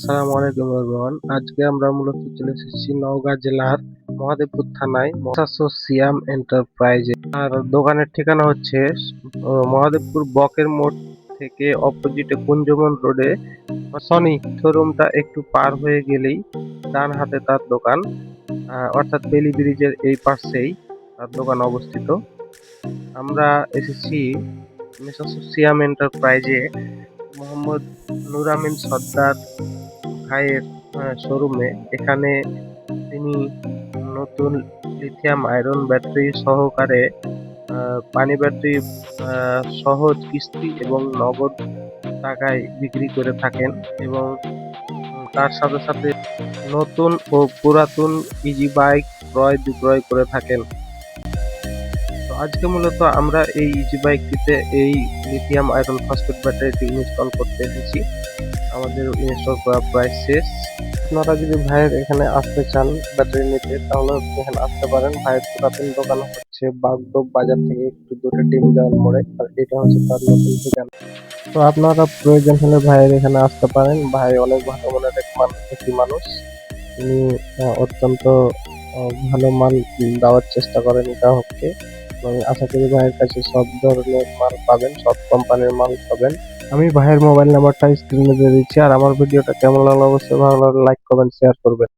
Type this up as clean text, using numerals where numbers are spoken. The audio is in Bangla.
আসসালামু আলাইকুম এভরিওয়ান। আজকে আমরা মূলত চলে এসেছি নওগাঁ জেলার মহাদেবপুর থানায় সিয়াম এন্টারপ্রাইজে। আর দোকানের ঠিকানা হচ্ছে মহাদেবপুর বকের মোড় থেকে অপোজিটে কুঞ্জবন রোডে সনি শোরুমটা একটু পার হয়ে গেলেই ডান হাতে তার দোকান, অর্থাৎ বেলি ব্রিজের এই পাশেই তার দোকান অবস্থিত। আমরা এসেছি সিয়াম এন্টারপ্রাইজে মোহাম্মদ নুর আমিন সর্দার ভাইয়ের শোরুমে। এখানে তিনি নতুন লিথিয়াম আয়রন ব্যাটারি সহকারে পানি ব্যাটারি সহজ কিস্তি এবং নগদ টাকায় বিক্রি করে থাকেন, এবং তার সাথে সাথে নতুন ও পুরাতন ইজি বাইক ক্রয় বিক্রয় করে থাকেন। তো আজকে মূলত আমরা এই ইজি বাইকটিতে এই লিথিয়াম আয়রন ফসফেট ব্যাটারিটি ইনস্টল করতে এসেছি। আমাদের ইনস্টল করা প্রায় শেষ। আপনারা যদি ভাইয়ের এখানে আসতে চান ব্যাটারি নিতে, তাহলে এখানে আসতে পারেন। ভাইয়ের পুরাতন দোকান হচ্ছে বাগডোব বাজার থেকে একটু দূরে ডিমজান মোড়ে, আর এটা হচ্ছে তার নতুন ঠিকানা। তো আপনারা প্রয়োজন হলে ভাইয়ের এখানে আসতে পারেন। ভাই অনেক ভালো মনের একটি মানুষ। তিনি অত্যন্ত ভালো মাল দেওয়ার চেষ্টা করেন গ্রাহককে, এবং আশা করি ভাইয়ের কাছে সব ধরনের মাল পাবেন, সব কোম্পানির মাল পাবেন। আমি ভাইয়ের মোবাইল নাম্বারটা স্ক্রিনে দিয়ে দিচ্ছি। আর আমার ভিডিওটা কেমন লাগলো অবশ্যই ভালো লাগলে লাইক কমেন্ট শেয়ার করবেন।